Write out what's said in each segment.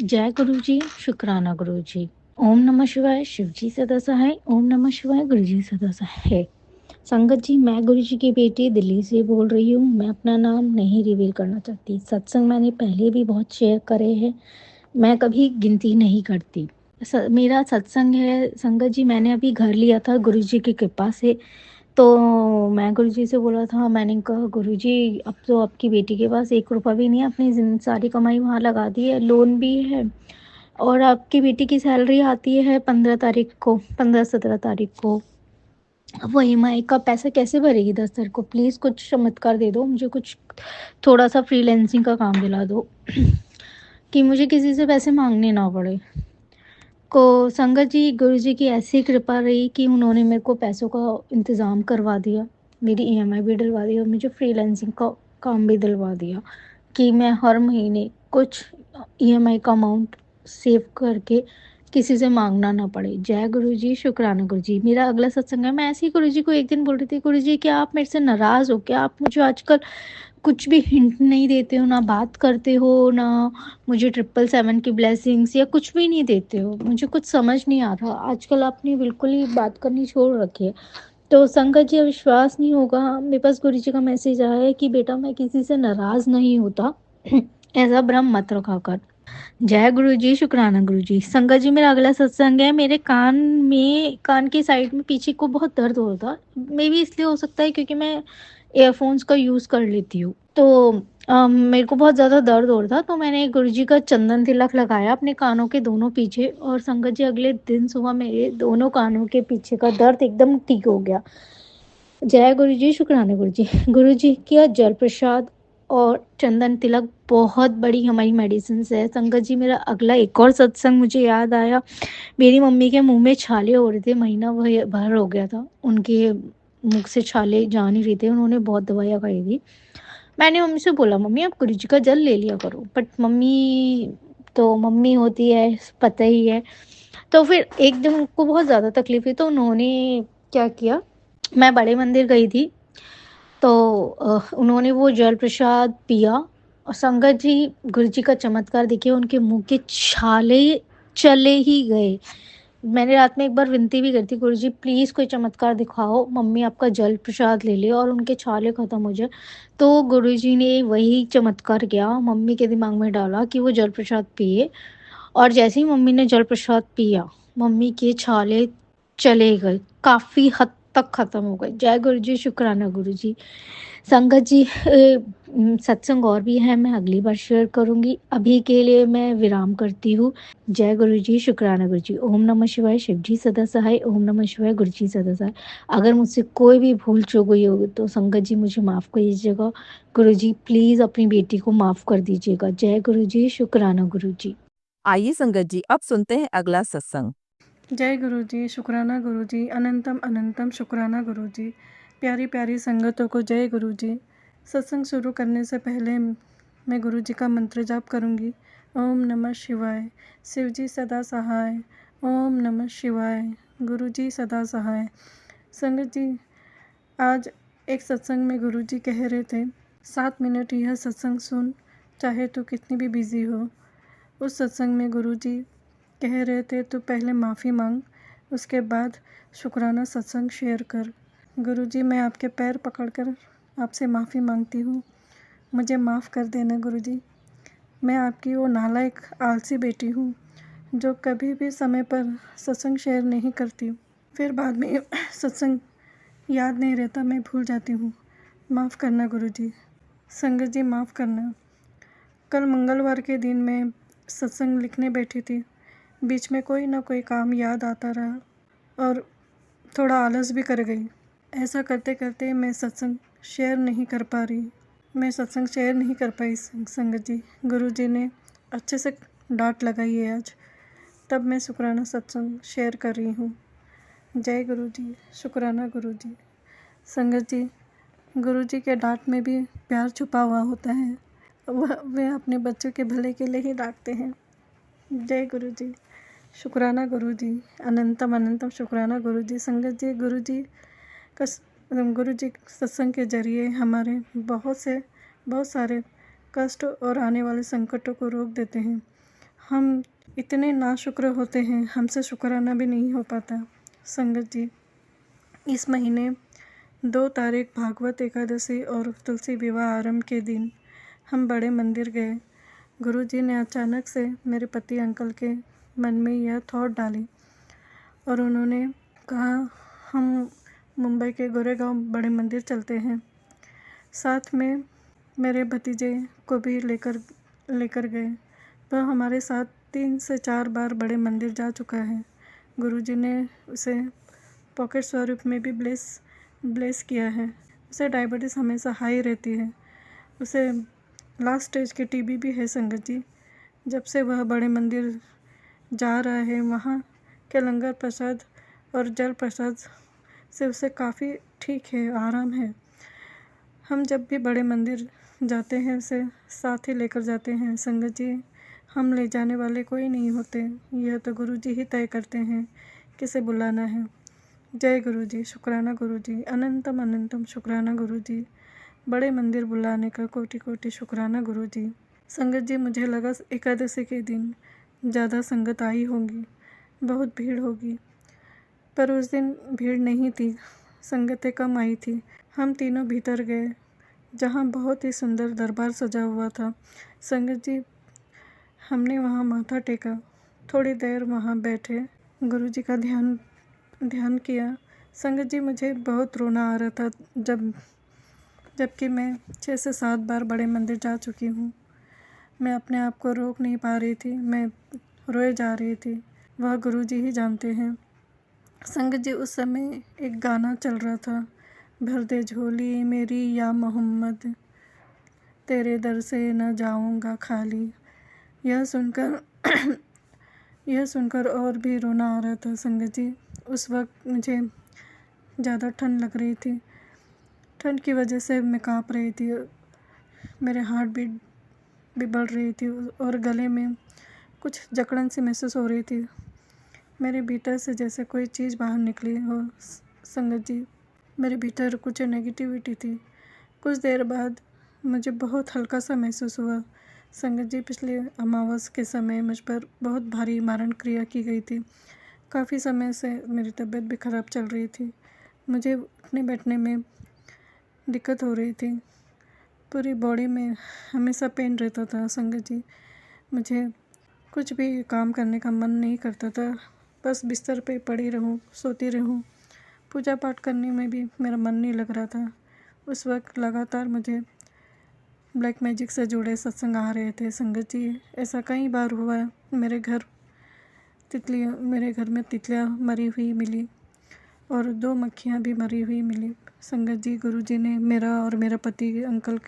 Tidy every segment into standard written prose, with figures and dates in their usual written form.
जय गुरु जी, शुक्राना गुरु जी। ओम नमः शिवाय, शिव जी सदा सहाय। ओम नमः शिवाय, गुरु जी सदा सहाय। संगत जी, मैं गुरु जी की बेटी दिल्ली से बोल रही हूँ। मैं अपना नाम नहीं रिवील करना चाहती। सत्संग मैंने पहले भी बहुत शेयर करे हैं, मैं कभी गिनती नहीं करती। मेरा सत्संग है संगत जी, मैंने अभी घर लिया था गुरु जी की कृपा से। तो मैं गुरुजी से बोला था, मैंने कहा गुरुजी अब तो आपकी बेटी के पास 1 रुपया भी नहीं है, अपनी सारी कमाई वहाँ लगा दी है, लोन भी है और आपकी बेटी की सैलरी आती है 15 तारीख को, 15-17 तारीख को। अब वो ईएमआई का पैसा कैसे भरेगी 10 तारीख को? प्लीज़ कुछ चमत्कार दे दो मुझे, कुछ थोड़ा सा फ्रीलैंसिंग का काम दिला दो कि मुझे किसी से पैसे मांगने ना पड़े। को संगत जी, गुरु जी की ऐसी कृपा रही कि उन्होंने मेरे को पैसों का इंतज़ाम करवा दिया, मेरी ईएमआई भी डलवा दी और मुझे फ्रीलांसिंग का काम भी दिलवा दिया कि मैं हर महीने कुछ ईएमआई का अमाउंट सेव करके किसी से मांगना ना पड़े। जय गुरु जी, शुक्राना गुरु जी। मेरा अगला सत्संग है। मैं ऐसे ही गुरु जी को एक दिन बोल रही थी, गुरु जी क्या आप मेरे से नाराज़ हो क्या? आप मुझे आजकल कुछ भी हिंट नहीं देते हो, ना बात करते हो, ना मुझे 777 की ब्लेसिंग्स या कुछ भी नहीं देते हो। मुझे कुछ समझ नहीं आ रहा, आजकल आपने बिल्कुल ही बात करनी छोड़ रखी है। तो संगत जी, विश्वास नहीं होगा, मेरे पास गुरु जी का मैसेज आया है कि बेटा मैं किसी से नाराज़ नहीं होता ऐसा भ्रम मत रखा कर। जय गुरु जी, शुक्राना गुरु जी। संगत जी, मेरा अगला सत्संग है। मेरे कान की साइड में पीछे को बहुत दर्द हो रहा था। मे बी इसलिए हो सकता है क्योंकि मैं ईयरफोन्स का यूज़ कर लेती हूँ। तो मेरे को बहुत ज़्यादा दर्द हो रहा था, तो मैंने गुरु जी का चंदन तिलक लगाया अपने कानों के दोनों पीछे और संगत जी अगले दिन सुबह मेरे दोनों कानों के पीछे का दर्द एकदम ठीक हो गया। जय गुरु जी, शुक्राना गुरु जी। गुरु जी का जल प्रसाद और चंदन तिलक बहुत बड़ी हमारी मेडिसिन है। संगत जी, मेरा अगला एक और सत्संग मुझे याद आया। मेरी मम्मी के मुंह में छाले हो रहे थे, महीना भर हो गया था, उनके मुख से छाले जा नहीं रहे थे, उन्होंने बहुत दवाइयाँ खाई थी। मैंने मम्मी से बोला, मम्मी आप गुरु जी का जल ले लिया करो, बट मम्मी तो मम्मी होती है, पता ही है। तो फिर एक दिन उनको बहुत ज़्यादा तकलीफ हुई, तो उन्होंने क्या किया, मैं बड़े मंदिर गई थी, तो उन्होंने वो जल प्रसाद पिया और संगत जी, गुरु जी का चमत्कार देखिए, उनके मुंह के छाले चले ही गए। मैंने रात में एक बार विनती भी करी थी, गुरु जी प्लीज़ कोई चमत्कार दिखाओ, मम्मी आपका जल प्रसाद ले ले और उनके छाले ख़त्म हो जाए। तो गुरु जी ने वही चमत्कार किया, मम्मी के दिमाग में डाला कि वो जल प्रसाद पिए और जैसे ही मम्मी ने जल प्रसाद पिया, मम्मी के छाले चले गए, काफ़ी हद तक ख़त्म हो गए। जय गुरु जी, शुक्राना गुरु जी। संगत जी, सत्संग और भी है, मैं अगली बार शेयर करूँगी। अभी के लिए मैं विराम करती हूँ। जय गुरु जी, शुक्राना गुरु जी। ओम नमः शिवाय, शिव जी सदा सहाय। ओम नमः शिवाय, गुरु जी सदा सहाय। अगर मुझसे कोई भी भूल चूक हुई होगी तो संगत जी मुझे माफ़ कर दीजिएगा। गुरु जी प्लीज़ अपनी बेटी को माफ़ कर दीजिएगा। जय गुरु जी, शुक्राना गुरु जी। आइए संगत जी, अब सुनते हैं अगला सत्संग। जय गुरु जी, शुक्राना गुरु जी, अनंतम अनंतम शुक्राना गुरु जी। प्यारी प्यारी संगतों को जय गुरु जी। सत्संग शुरू करने से पहले मैं गुरु जी का मंत्र जाप करूंगी। ओम नमः शिवाय, शिव जी सदा सहाय। ओम नमः शिवाय, गुरु जी सदा सहाय। संगत जी, आज एक सत्संग में गुरु जी कह रहे थे, 7 मिनट यह सत्संग सुन, चाहे तो कितनी भी बिजी हो। उस सत्संग में गुरु जी कह रहे थे, तो पहले माफ़ी मांग, उसके बाद शुक्राना सत्संग शेयर कर। गुरु जी, मैं आपके पैर पकड़कर आपसे माफ़ी मांगती हूँ, मुझे माफ़ कर देना गुरु जी। मैं आपकी वो नालायक आलसी बेटी हूँ जो कभी भी समय पर सत्संग शेयर नहीं करती, फिर बाद में सत्संग याद नहीं रहता, मैं भूल जाती हूँ। माफ़ करना गुरु जी। संगत जी, माफ़ करना। कल मंगलवार के दिन मैं सत्संग लिखने बैठी थी, बीच में कोई ना कोई काम याद आता रहा और थोड़ा आलस भी कर गई। ऐसा करते करते मैं सत्संग शेयर नहीं कर पा रही, मैं सत्संग शेयर नहीं कर पाई संगत जी। गुरु जी ने अच्छे से डांट लगाई है आज, तब मैं शुक्राना सत्संग शेयर कर रही हूँ। जय गुरु जी, शुक्राना गुरु जी। संगत जी, गुरु जी के डांट में भी प्यार छुपा हुआ होता है, वे अपने बच्चों के भले के लिए ही डांटते हैं। जय गुरु जी, शुक्राना गुरु जी, अनंतम अनंतम शुक्राना गुरु जी। संगत जी, गुरु जी सत्संग के जरिए हमारे बहुत सारे कष्ट और आने वाले संकटों को रोक देते हैं। हम इतने नाशुक्र होते हैं, हमसे शुक्राना भी नहीं हो पाता। संगत जी, इस महीने 2 तारीख भागवत एकादशी और तुलसी विवाह आरंभ के दिन हम बड़े मंदिर गए। गुरुजी ने अचानक से मेरे पति अंकल के मन में यह थॉट डाली और उन्होंने कहा, हम मुंबई के गोरेगांव बड़े मंदिर चलते हैं। साथ में मेरे भतीजे को भी लेकर गए। वह हमारे साथ 3 से 4 बार बड़े मंदिर जा चुका है। गुरुजी ने उसे पॉकेट स्वरूप में भी ब्लेस किया है। उसे डायबिटीज़ हमेशा हाई रहती है। उसे लास्ट स्टेज की टीबी भी है संगत जी। जब से वह बड़े मंदिर जा रहा है, वहाँ के लंगर प्रसाद और जल प्रसाद से उसे काफ़ी ठीक है, आराम है। हम जब भी बड़े मंदिर जाते हैं उसे साथ ही लेकर जाते हैं। संगत जी, हम ले जाने वाले कोई नहीं होते, यह तो गुरुजी ही तय करते हैं किसे बुलाना है। जय गुरुजी, शुक्राना गुरुजी, अनंतम अनंतम शुक्राना गुरुजी। बड़े मंदिर बुलाने का कोटि कोटि शुक्राना गुरुजी। संगत जी, मुझे लगा एकादशी के दिन ज़्यादा संगत आई होगी, बहुत भीड़ होगी, पर उस दिन भीड़ नहीं थी, संगतें कम आई थी। हम तीनों भीतर गए, जहाँ बहुत ही सुंदर दरबार सजा हुआ था। संगत जी, हमने वहाँ माथा टेका, थोड़ी देर वहाँ बैठे, गुरुजी का ध्यान किया। संगत जी, मुझे बहुत रोना आ रहा था जबकि मैं 6 से 7 बार बड़े मंदिर जा चुकी हूँ। मैं अपने आप को रोक नहीं पा रही थी, मैं रोए जा रही थी। वह गुरुजी ही जानते हैं। संगत जी, उस समय एक गाना चल रहा था, भर दे झोली मेरी या मोहम्मद, तेरे दर से न जाऊँगा खाली। यह सुनकर और भी रोना आ रहा था। संगत जी, उस वक्त मुझे ज़्यादा ठंड लग रही थी। ठंड की वजह से मैं काँप रही थी, मेरे हार्ट बीट भी बढ़ रही थी और गले में कुछ जकड़न सी महसूस हो रही थी। मेरे भीतर से जैसे कोई चीज़ बाहर निकली हो। संगत जी, मेरे भीतर कुछ नेगेटिविटी थी। कुछ देर बाद मुझे बहुत हल्का सा महसूस हुआ। संगत जी, पिछले अमावस के समय मुझ पर बहुत भारी मारण क्रिया की गई थी। काफ़ी समय से मेरी तबीयत भी ख़राब चल रही थी। मुझे उठने बैठने में दिक्कत हो रही थी। पूरी बॉडी में हमेशा पेन रहता था। संगत जी, मुझे कुछ भी काम करने का मन नहीं करता था, बस बिस्तर पे पड़ी रहूं, सोती रहूं। पूजा पाठ करने में भी मेरा मन नहीं लग रहा था। उस वक्त लगातार मुझे ब्लैक मैजिक से जुड़े सत्संग आ रहे थे। संगत जी, ऐसा कई बार हुआ। मेरे घर में तितलियाँ मरी हुई मिली और 2 मक्खियाँ भी मरी हुई मिली। संगत जी, गुरुजी ने मेरा और मेरा पति अंकल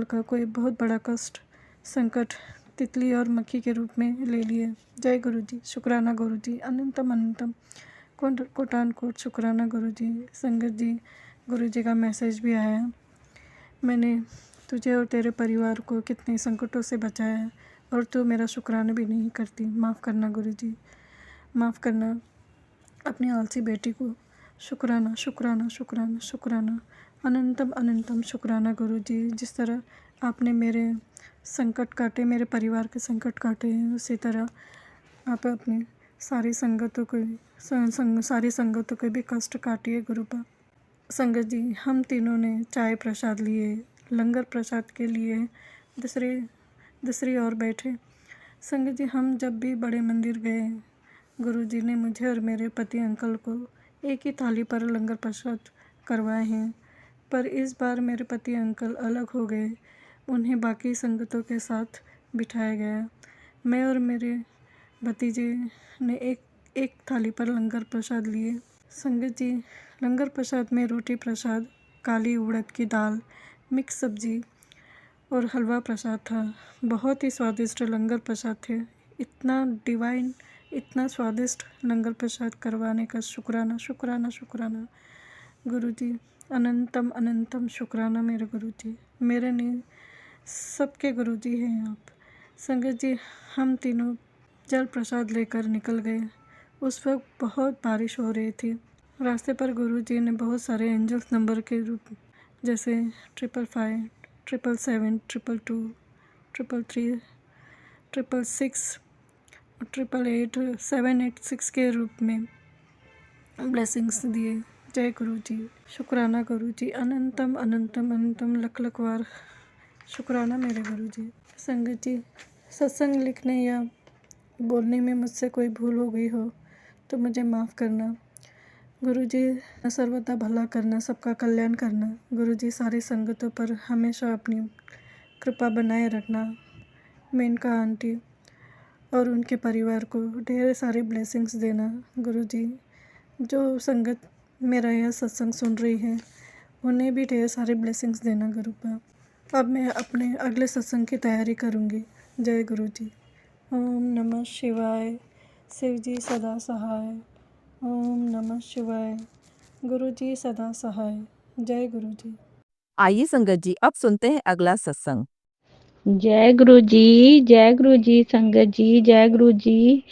का कोई बहुत बड़ा कष्ट, संकट तितली और मक्खी के रूप में ले लिए। जय गुरुजी, शुक्राना गुरुजी, अनंतम अनंतम कोटान कोट शुक्राना गुरुजी। संगत जी, गुरुजी का मैसेज भी आया, मैंने तुझे और तेरे परिवार को कितने संकटों से बचाया है और तू मेरा शुक्राना भी नहीं करती। माफ़ करना गुरुजी, माफ़ करना अपनी आलसी बेटी को। शुक्राना शुक्राना शुक्राना शुक्राना, अनंतम अनंतम शुक्राना गुरुजी। जिस तरह आपने मेरे संकट काटे, मेरे परिवार के संकट काटे हैं, उसी तरह आप अपनी सारी संगतों को भी कष्ट काटिए गुरुपा। संगत जी, हम तीनों ने चाय प्रसाद लिए, लंगर प्रसाद के लिए दूसरी ओर बैठे। संगत जी, हम जब भी बड़े मंदिर गए, गुरुजी ने मुझे और मेरे पति अंकल को एक ही थाली पर लंगर प्रसाद करवाए हैं, पर इस बार मेरे पति अंकल अलग हो गए, उन्हें बाकी संगतों के साथ बिठाया गया। मैं और मेरे भतीजे ने एक थाली पर लंगर प्रसाद लिए। संगत जी, लंगर प्रसाद में रोटी प्रसाद, काली उड़द की दाल, मिक्स सब्जी और हलवा प्रसाद था। बहुत ही स्वादिष्ट लंगर प्रसाद थे। इतना डिवाइन, इतना स्वादिष्ट लंगर प्रसाद करवाने का शुक्राना शुक्राना शुक्राना गुरुजी। अनंतम अनंतम शुक्राना मेरे गुरुजी, मेरे नहीं सबके गुरुजी हैं आप। संगत जी, हम तीनों जल प्रसाद लेकर निकल गए। उस वक्त बहुत बारिश हो रही थी। रास्ते पर गुरुजी ने बहुत सारे एंजल्स नंबर के रूप जैसे 555, 777, 222, 333, 666 888 786 के रूप में ब्लेसिंग्स दिए। जय गुरु जी। शुक्राना गुरु जी, अनंतम अनंतम अनंतम लख लख बार शुक्राना मेरे गुरु जी। संगत जी, सत्संग लिखने या बोलने में मुझसे कोई भूल हो गई हो तो मुझे माफ़ करना। गुरु जी, सर्वदा भला करना, सबका कल्याण करना। गुरु जी, सारी संगतों पर हमेशा अपनी कृपा बनाए रखना। मेनका आंटी और उनके परिवार को ढेर सारी ब्लेसिंग्स देना। गुरु जी, जो संगत मेरा यह सत्संग सुन रही है उन्हें भी ढेर सारी ब्लेसिंग्स देना गुरु का। अब मैं अपने अगले सत्संग की तैयारी करूँगी। जय गुरु जी। ओम नमः शिवाय। शिव जी सदा सहाय। ओम नमः शिवाय। गुरु जी सदा सहाय। जय गुरु जी। आइए संगत जी, अब सुनते हैं अगला सत्संग। जय गुरु जी, जय गुरु जी। संगत जी, जय गुरु जी।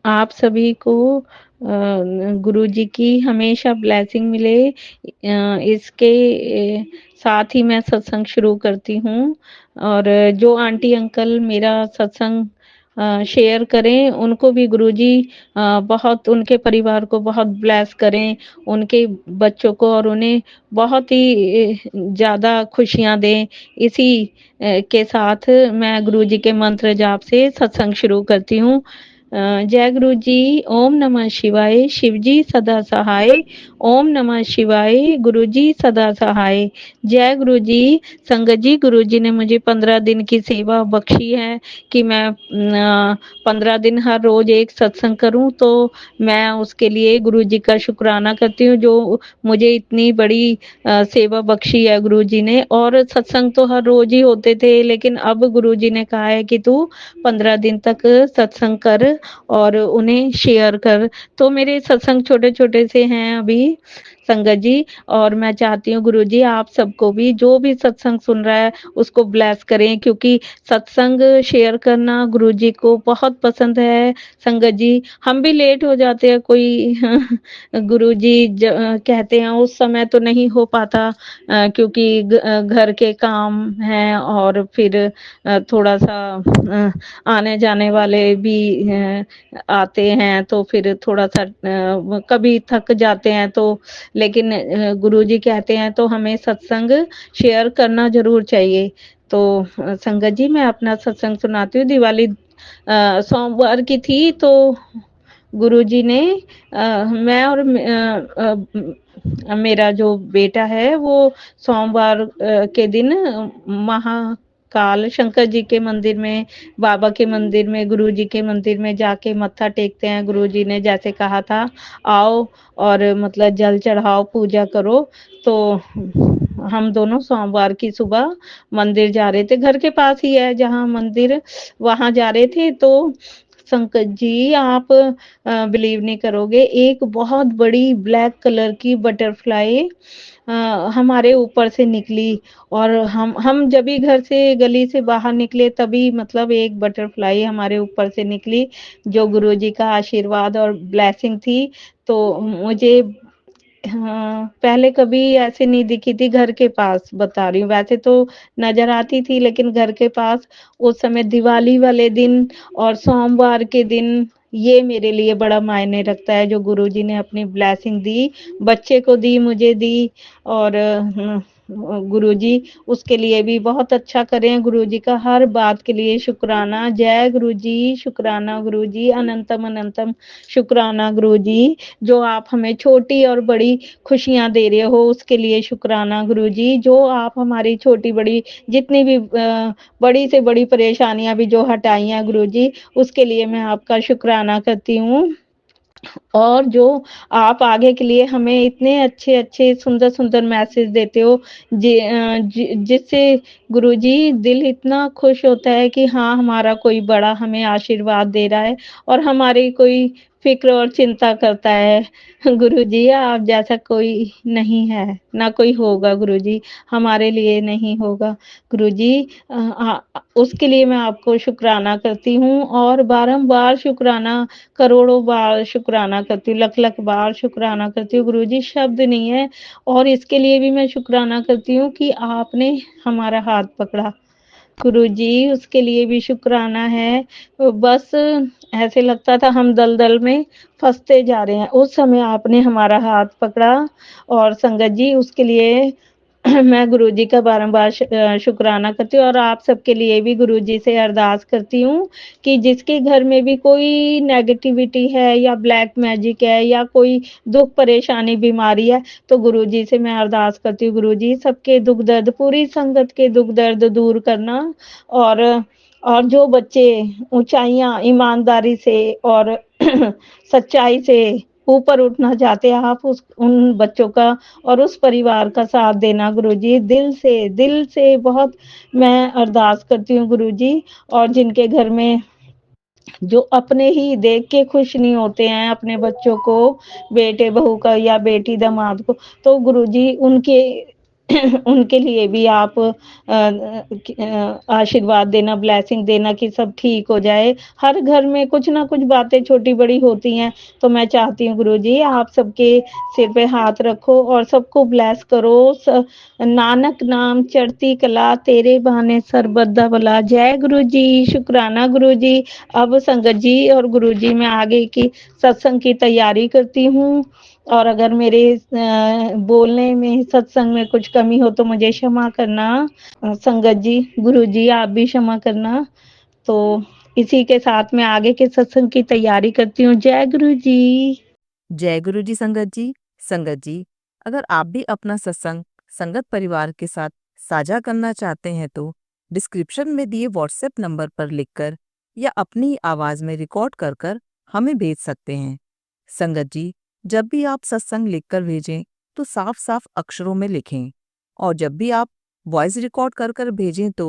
आप सभी को गुरु जी की हमेशा ब्लेसिंग मिले, इसके साथ ही मैं सत्संग शुरू करती हूँ। और जो आंटी अंकल मेरा सत्संग शेयर करें उनको भी गुरुजी बहुत, उनके परिवार को बहुत ब्लेस करें, उनके बच्चों को, और उन्हें बहुत ही ज़्यादा खुशियाँ दें। इसी के साथ मैं गुरुजी के मंत्र जाप से सत्संग शुरू करती हूँ। जय गुरु जी। ओम नमः शिवाय। शिव जी सदा सहाय। ओम नमः शिवाय। गुरु जी सदा सहाय। जय गुरु जी। संगत जी, गुरु जी ने मुझे 15 दिन की सेवा बख्शी है कि मैं 15 दिन हर रोज एक सत्संग करूं, तो मैं उसके लिए गुरु जी का शुक्राना करती हूँ, जो मुझे इतनी बड़ी सेवा बख्शी है गुरु जी ने। और सत्संग तो हर रोज ही होते थे, लेकिन अब गुरु जी ने कहा है कि तू 15 दिन तक सत्संग कर और उन्हें शेयर कर। तो मेरे सत्संग छोटे छोटे से हैं अभी संगत जी, और मैं चाहती हूँ गुरु जी आप सबको भी, जो भी सत्संग सुन रहा है उसको ब्लेस करें, क्योंकि सत्संग शेयर करना गुरु जी को बहुत पसंद है। संगत जी, हम भी लेट हो जाते हैं, कोई गुरु जी कहते हैं उस समय तो नहीं हो पाता, क्योंकि घर के काम हैं, और फिर थोड़ा सा आने जाने वाले भी आते हैं, तो फिर थोड़ा सा कभी थक जाते हैं। तो लेकिन गुरुजी कहते हैं तो हमें सत्संग शेयर करना जरूर चाहिए। तो संगत जी, मैं अपना सत्संग सुनाती हूँ। दिवाली सोमवार की थी, तो गुरुजी ने मैं और मेरा जो बेटा है वो सोमवार के दिन महाकाल शंकर जी के मंदिर में, बाबा के मंदिर में, गुरु जी के मंदिर में जाके मत्था टेकते हैं। गुरु जी ने जैसे कहा था, आओ और मतलब जल चढ़ाओ, पूजा करो। तो हम दोनों सोमवार की सुबह मंदिर जा रहे थे, घर के पास ही है जहाँ मंदिर, वहां जा रहे थे। तो संकट जी, आप बिलीव नहीं करोगे, एक बहुत बड़ी ब्लैक कलर की बटरफ्लाई हमारे ऊपर से निकली। और हम जब भी घर से, गली से बाहर निकले, तभी मतलब एक बटरफ्लाई हमारे ऊपर से निकली, जो गुरुजी का आशीर्वाद और ब्लेसिंग थी। तो मुझे पहले कभी ऐसे नहीं दिखी थी घर के पास, बता रही हूँ। वैसे तो नजर आती थी, लेकिन घर के पास उस समय दिवाली वाले दिन और सोमवार के दिन, ये मेरे लिए बड़ा मायने रखता है। जो गुरुजी ने अपनी ब्लेसिंग दी, बच्चे को दी, मुझे दी, और गुरुजी उसके लिए भी बहुत अच्छा करें। गुरुजी का हर बात के लिए शुक्राना। जय गुरुजी। शुक्राना गुरुजी, अनंतम अनंतम शुक्राना गुरुजी। जो आप हमें छोटी और बड़ी खुशियां दे रहे हो, उसके लिए शुक्राना गुरुजी। जो आप हमारी छोटी बड़ी जितनी भी बड़ी से बड़ी परेशानियां भी जो हटाई हैं गुरुजी, उसके लिए मैं आपका शुक्राना करती हूँ। और जो आप आगे के लिए हमें इतने अच्छे अच्छे सुंदर सुंदर मैसेज देते हो, जिससे गुरुजी दिल इतना खुश होता है कि हाँ, हमारा कोई बड़ा हमें आशीर्वाद दे रहा है और हमारी कोई फिक्र और चिंता करता है। गुरुजी, आप जैसा कोई नहीं है, ना कोई होगा गुरुजी, हमारे लिए नहीं होगा गुरुजी। उसके लिए मैं आपको शुक्राना करती हूँ, और बारंबार शुक्राना, करोड़ों बार शुक्राना करती हूँ, लख लख बार शुक्राना करती हूँ गुरुजी, शब्द नहीं है। और इसके लिए भी मैं शुक्राना करती हूँ कि आपने हमारा हाथ पकड़ा गुरुजी, उसके लिए भी शुक्राना है। बस ऐसे लगता था हम दलदल में फँसते जा रहे हैं। उस समय आपने हमारा हाथ पकड़ा और संगत जी उसके लिए मैं गुरुजी का बारंबार शुक्राना करती हूँ और आप सबके लिए भी गुरुजी से अरदास करती हूँ कि जिसके घर में भी कोई नेगेटिविटी है या ब्लैक मैजिक है या कोई दुःख, परेशानी, बीमारी है, तो गुरुजी से मैं अरदास करती हूँ, गुरुजी सबके दुःख दर्द, पूरी संगत के दुःख दर्द दूर करना और जो बच्चे ऊँचाइयाँ ईमानदारी से और सच्चाई से ऊपर उठना चाहते हैं, आप उन बच्चों का और उस परिवार का साथ देना गुरुजी। दिल से बहुत मैं अरदास करती हूँ गुरुजी। और जिनके घर में जो अपने ही देख के खुश नहीं होते हैं अपने बच्चों को, बेटे बहू का या बेटी दामाद को, तो गुरुजी उनके उनके लिए भी आप आशीर्वाद देना, ब्लेसिंग देना कि सब ठीक हो जाए। हर घर में कुछ ना कुछ बातें छोटी बड़ी होती हैं, तो मैं चाहती हूँ गुरुजी आप सबके सिर पे हाथ रखो और सबको ब्लेस करो। नानक नाम चढ़ती कला, तेरे बहाने सरबद्दा भला। जय गुरुजी, शुक्राना गुरुजी। अब संगत जी और गुरुजी मैं आगे की सत्संग की तैयारी करती हूँ और अगर मेरे बोलने में, सत्संग में कुछ कमी हो तो मुझे क्षमा करना। संगत जी, गुरुजी आप भी क्षमा करना। तो इसी के साथ मैं आगे के सत्संग की तैयारी करती हूँ। जय गुरुजी। जय गुरु जी संगत जी। संगत जी, अगर आप भी अपना सत्संग संगत परिवार के साथ साझा करना चाहते हैं तो डिस्क्रिप्शन में दिए व्हाट्सएप नंबर पर लिखकर या अपनी आवाज में रिकॉर्ड कर हमें भेज सकते हैं। संगत जी, जब भी आप सत्संग लिखकर भेजें तो साफ साफ अक्षरों में लिखें और जब भी आप वॉइस रिकॉर्ड कर भेजें तो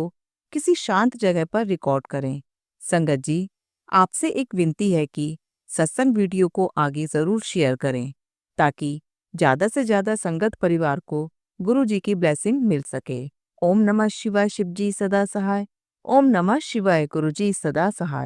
किसी शांत जगह पर रिकॉर्ड करें। संगत जी, आपसे एक विनती है कि सत्संग वीडियो को आगे जरूर शेयर करें ताकि ज्यादा से ज्यादा संगत परिवार को गुरु जी की ब्लेसिंग मिल सके। ओम नमः शिवाय, शिव जी सदा सहाय। ओम नमः शिवाय, गुरु जी सदा सहाय।